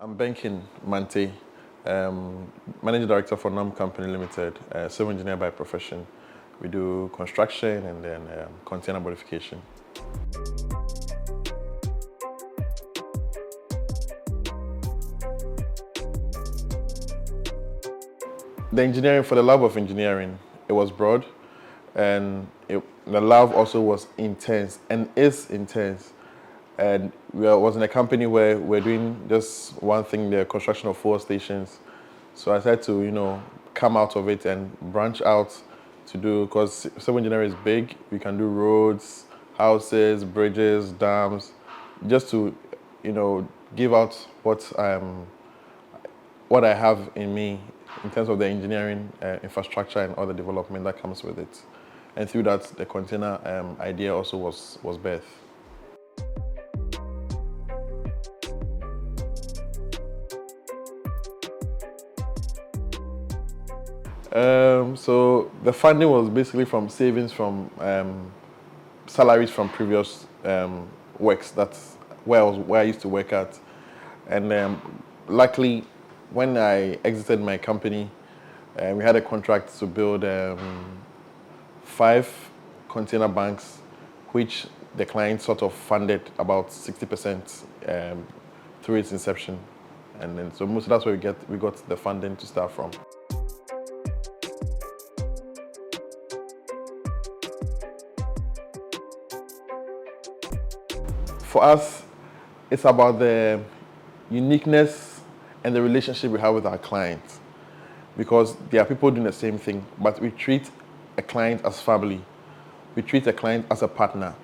I'm Benking Mantey, Managing Director for NUM Company Limited, civil engineer by profession. We do construction and then container modification. The engineering, for the love of engineering, it was broad, and the love also was intense and is intense. And was in a company where we're doing just one thing, the construction of 4 stations. So I had to, come out of it and branch out to do, because civil engineering is big. We can do roads, houses, bridges, dams, just to, give out what I have in me in terms of the engineering, infrastructure, and other development that comes with it. And through that, the container idea also was birthed. So the funding was basically from savings from salaries from previous works. That's where I used to work at. And luckily, when I exited my company, we had a contract to build 5 container banks, which the client sort of funded about 60% through its inception. And then so that's where we got the funding to start from. For us, it's about the uniqueness and the relationship we have with our clients, because there are people doing the same thing, but we treat a client as family. We treat a client as a partner.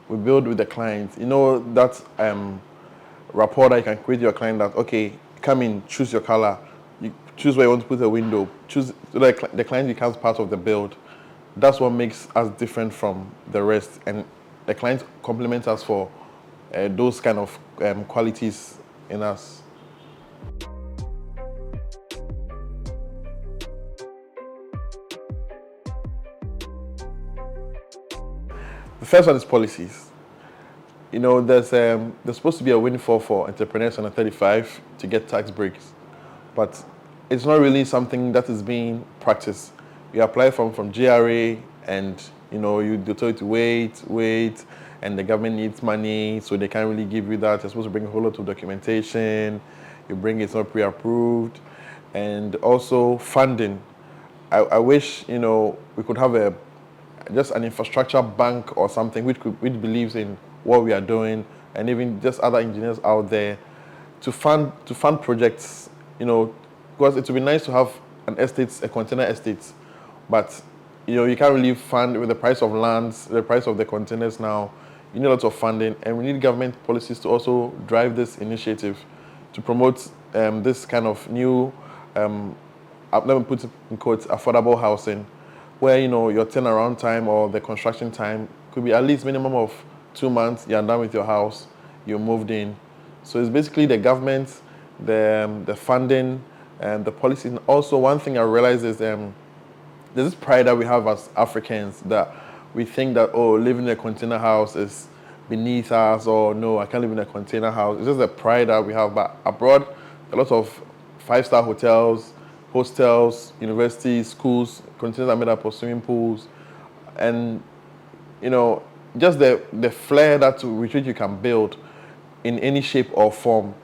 We build with the client. That rapport that you can create with your client, that, okay, come in, choose your color, you choose where you want to put a window, choose, so that the client becomes part of the build. That's what makes us different from the rest, and the client compliments us for those kind of qualities in us. The first one is policies. There's supposed to be a windfall for entrepreneurs under 35 to get tax breaks, but it's not really something that is being practiced. You apply from GRA, and they tell you to wait, and the government needs money, so they can't really give you that. You're supposed to bring a whole lot of documentation. You bring it's not pre-approved, and also funding. I wish we could have just an infrastructure bank or something which believes in what we are doing, and even just other engineers out there to fund projects. Because it would be nice to have a container estate, but you can't really fund with the price of lands, the price of the containers now. You need lots of funding, and we need government policies to also drive this initiative to promote this kind of new, let me put it in quotes, affordable housing, where your turnaround time or the construction time could be at least minimum of 2 months. You're done with your house, you're moved in. So it's basically the government, the funding, and the policy. And also, one thing I realized is there's this pride that we have as Africans, that we think that, living in a container house is beneath us, or no, I can't live in a container house. It's just the pride that we have. But abroad, a lot of 5-star hotels, hostels, universities, schools, containers are made up of swimming pools, and just the flair with which you can build in any shape or form.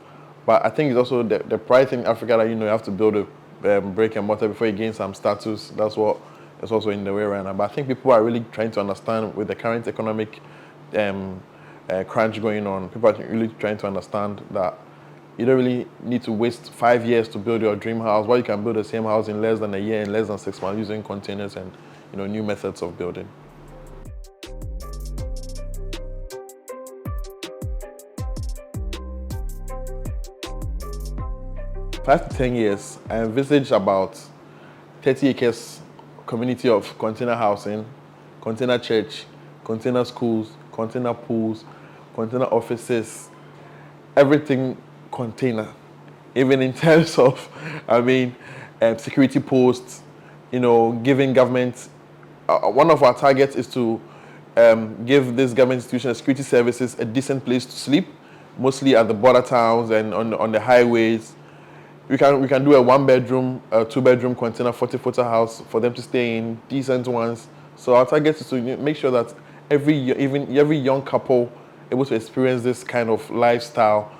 But I think it's also the pride in Africa that you have to build a brick and mortar before you gain some status. That's what is also in the way right now. But I think people are really trying to understand, with the current economic crunch going on, people are really trying to understand that you don't really need to waste 5 years to build your dream house, while you can build the same house in less than a year, in less than 6 months, using containers and new methods of building. For 5 to 10 years, I envisage about 30 acres community of container housing, container church, container schools, container pools, container offices, everything container. Even in terms of, security posts, giving government, one of our targets is to give this government institution security services a decent place to sleep, mostly at the border towns and on the highways. We can do a 1 bedroom, a 2 bedroom container 40-footer house for them to stay in, decent ones. So our target is to make sure that even every young couple able to experience this kind of lifestyle.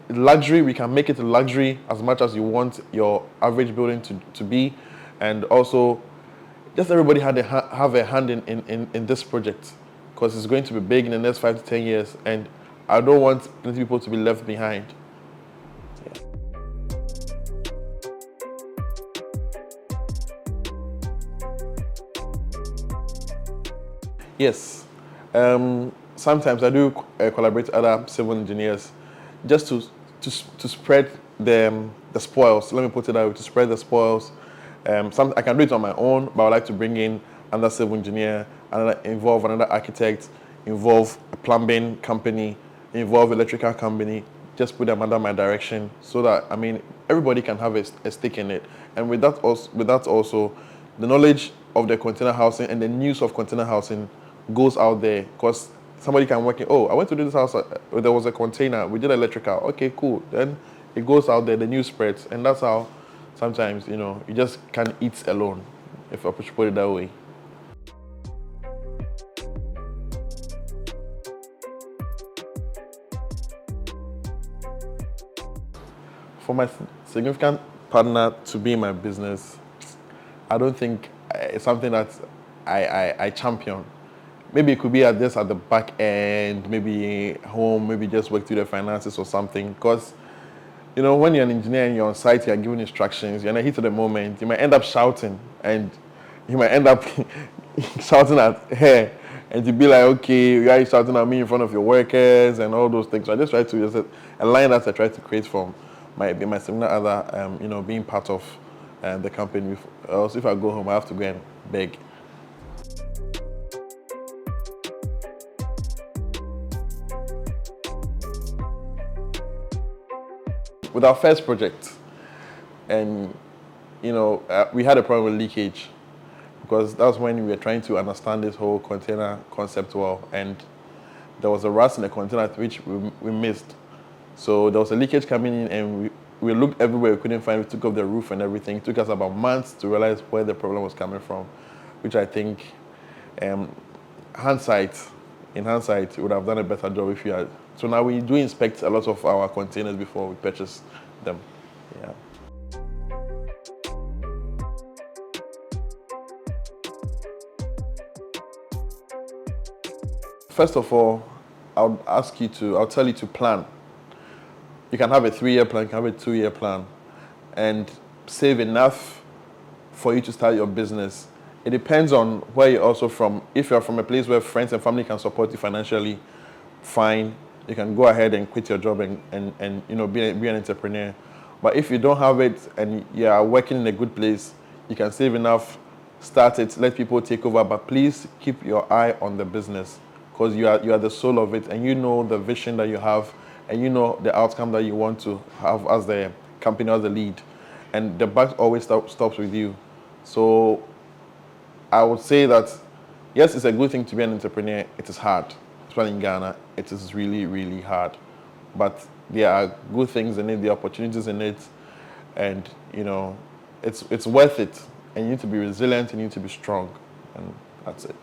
Luxury, we can make it a luxury as much as you want your average building to be, and also just everybody have a hand in this project, because it's going to be big in the next 5 to 10 years, and I don't want plenty people to be left behind. Yes. Sometimes I do collaborate with other civil engineers just to spread the spoils. Let me put it that way, to spread the spoils. I can do it on my own, but I would like to bring in another civil engineer, involve another architect, involve a plumbing company, involve electrical company, just put them under my direction so that, I mean, everybody can have a stake in it. And with that also, the knowledge of the container housing and the news of container housing goes out there, because somebody can work in, oh, I went to do this house, there was a container, we did electrical, okay, cool. Then it goes out there, the news spreads, and that's how sometimes, you just can't eat alone, if I put it that way. For my significant partner to be in my business, I don't think it's something that I champion. Maybe it could be at the back end, maybe home, maybe just work through the finances or something. Because, when you're an engineer and you're on site, you're giving instructions, you're in the heat of the moment, you might end up shouting, and you might end up shouting at her, and to be like, okay, why are you shouting at me in front of your workers and all those things. So I just try to, just a line that I try to create from my significant other, being part of the company. Else, if I go home, I have to go and beg. With our first project, and we had a problem with leakage, because that's when we were trying to understand this whole container concept well, and there was a rust in the container which we missed. So there was a leakage coming in, and we looked everywhere, we couldn't find it. We took off the roof and everything. It took us about months to realize where the problem was coming from, which I think, in hindsight, we would have done a better job if we had. So now we do inspect a lot of our containers before we purchase them. Yeah. First of all, I'll tell you to plan. You can have a 3-year plan, you can have a 2-year plan, and save enough for you to start your business. It depends on where you're also from. If you're from a place where friends and family can support you financially, fine. You can go ahead and quit your job and be an entrepreneur. But if you don't have it and you are working in a good place, you can save enough, start it, let people take over. But please keep your eye on the business, because you are the soul of it, and you know the vision that you have, and you know the outcome that you want to have as the company, as the lead. And the buck always stops with you. So I would say that, yes, it's a good thing to be an entrepreneur. It is hard. Especially in Ghana, it is really, really hard. But there are good things in it, there are opportunities in it, and it's worth it. And you need to be resilient, and you need to be strong, and that's it.